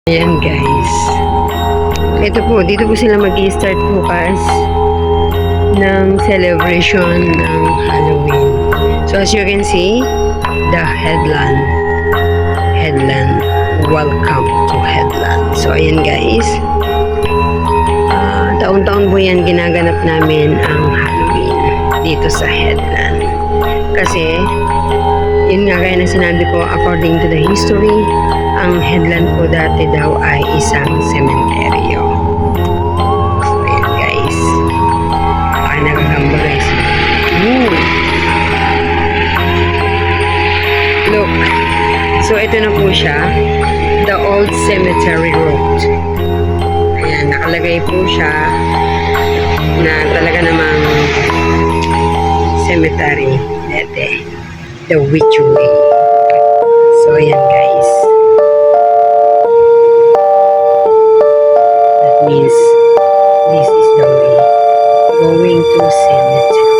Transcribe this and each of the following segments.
Ayan guys. Ito po, dito po sila mag-i-start bukas ng celebration ng Halloween. So as you can see, the headland. Welcome to headland. So ayan guys. Taon-taon po yan ginaganap namin ang Halloween dito sa headland. Kasi, yun nga kaya na sinabi ko, according to the history, ang headland po dati daw ay isang sementeryo. So, ayan guys. Baka nakagamba guys. Look. So, ito na po siya. The Old Cemetery Road. Ayan, nakalagay po siya na talaga namang cemetery dati. The Witchery. So, ayan guys. Means this is the way going to cemetery.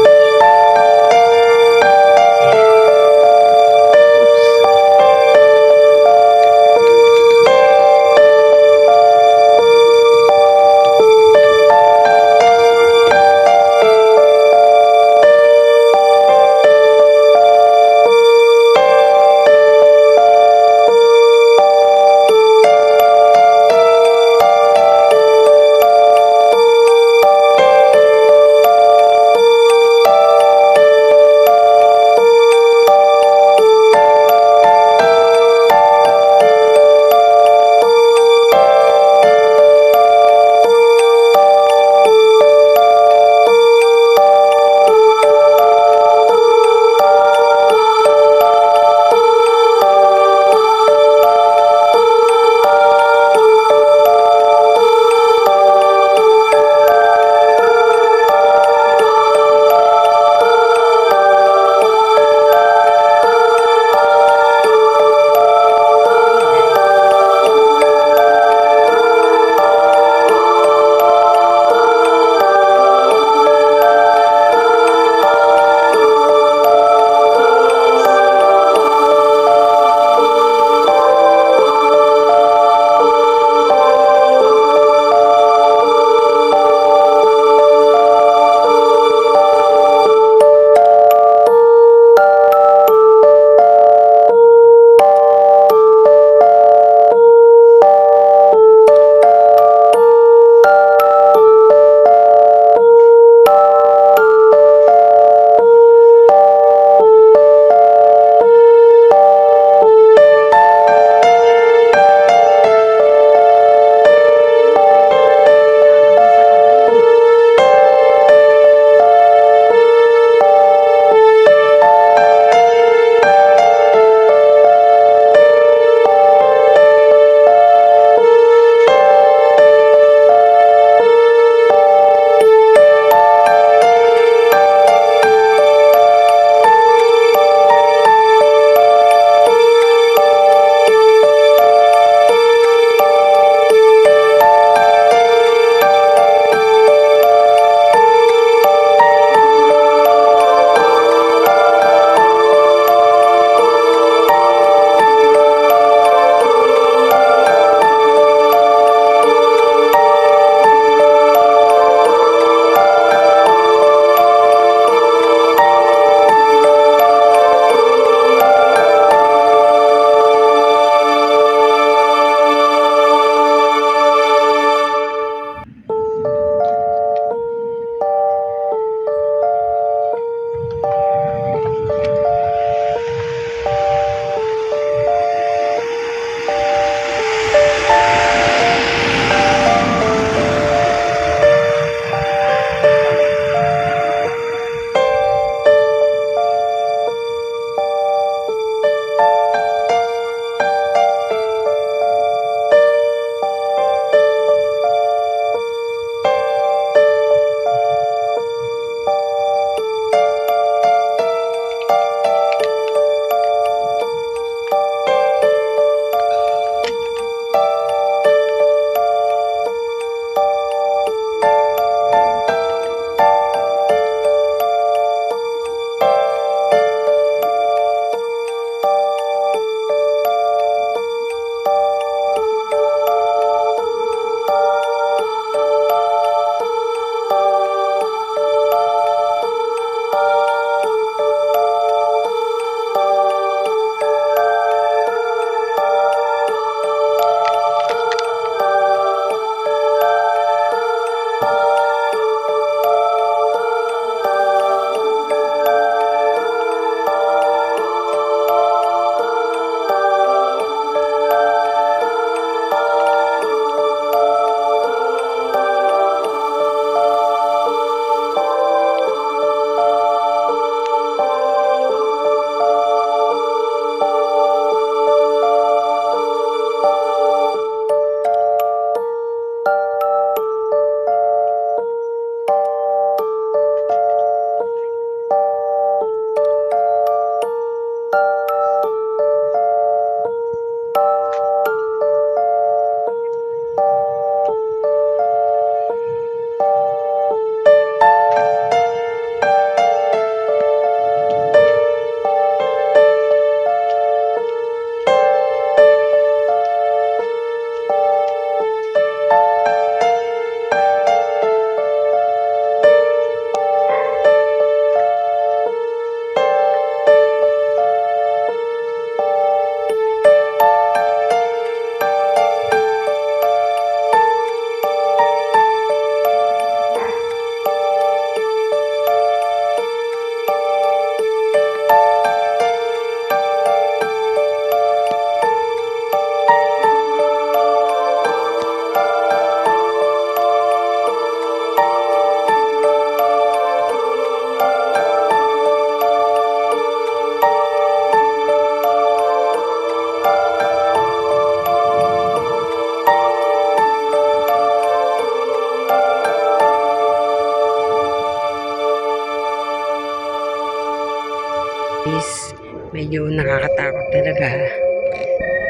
Medyo nakakatakot talaga.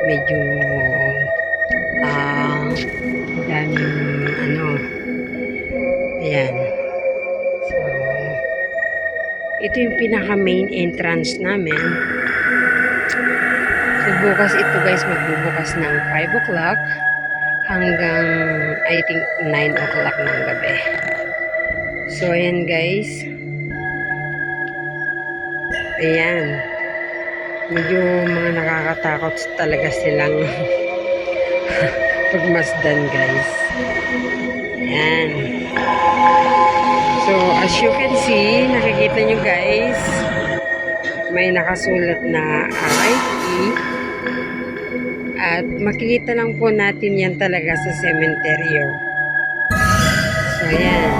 Medyo daming ano. Ayan. So, ito yung pinaka main entrance namin. So, bukas ito guys, magbubukas ng 5 o'clock hanggang I think 9 o'clock ng gabi. So, ayan guys. Ayan. Medyo mga nakakatakot talaga silang pagmasdan guys. Ayan. So, as you can see, nakikita nyo guys, may nakasulat na RIP. At makikita lang po natin yan talaga sa sementeryo. So, ayan.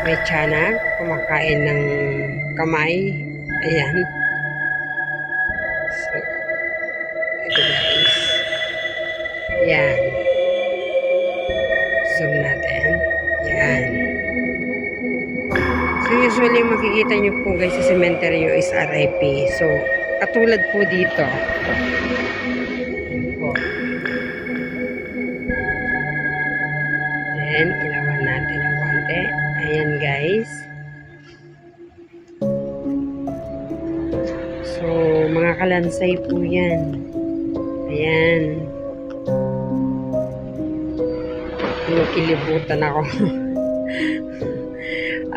May tiyanak, kumakain ng kamay. Ayan. So, ito guys. Ayan. Zoom natin. Ayan. So, usually makikita nyo po guys sa sementeryo is RIP. So, katulad po dito. Then, ilawan natin ng konti. Ayan guys. So, mga kalansay po yan. Ayan. Kilibutan ako.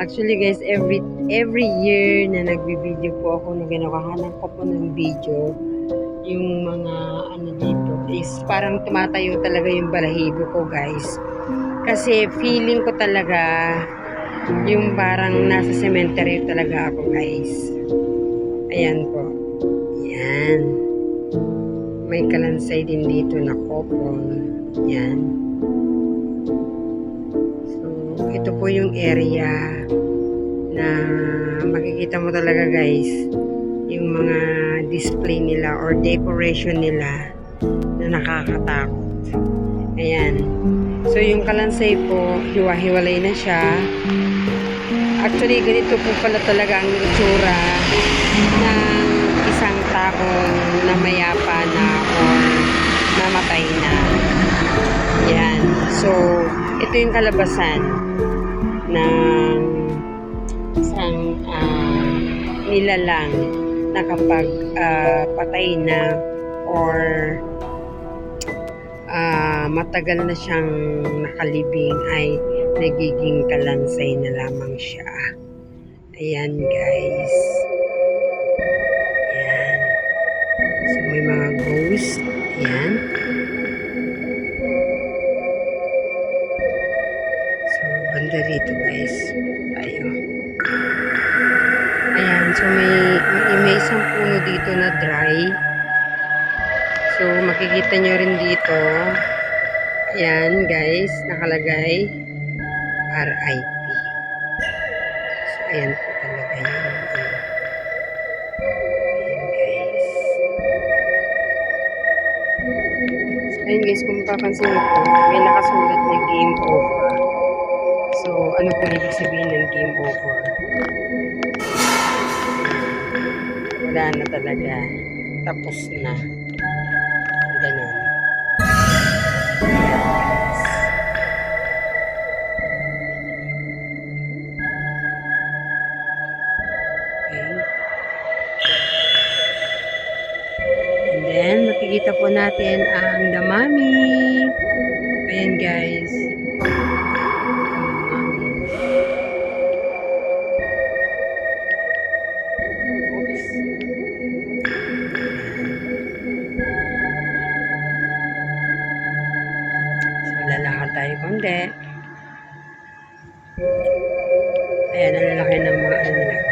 Actually guys, every year na nagbibideo po ako, na ginagahanap ko po ng video, yung mga ano dito is parang tumatayo talaga yung balahibo ko guys. Kasi feeling ko talaga yung parang nasa cemetery talaga ako guys. Ayan po. Ayan. May kalansay din dito na kopon. Ayan. Ito po yung area na makikita mo talaga guys yung mga display nila or decoration nila na nakakatakot. Ayan. So yung kalansay po, hiwa-hiwalay na siya. Actually, ganito po pala talaga ang itsura ng isang taong namayapa na or namatay na. Ayan. So, ito yung kalabasan ng isang nilalang na kapag patay na or matagal na siyang nakalibing ay nagiging kalansay na lamang siya. Ayan guys. Ayan. So may mga ghost. Ayan. Banda rito guys tayo. Ayan, so may isang puno dito na dry. So makikita nyo rin dito. Ayan guys, nakalagay RIP. So ayan po talaga yun. Ayan guys. So ayan guys, kung papansin nyo po, may nakasulat na game over. So, ano po ibig sabihin ng game over? Wala na talaga. Tapos na. Ganon. Okay. And then, makikita po natin ang damami. Ayan guys. Lalakad tayo konti. Ayan, ang lalaki ng mga ano nila.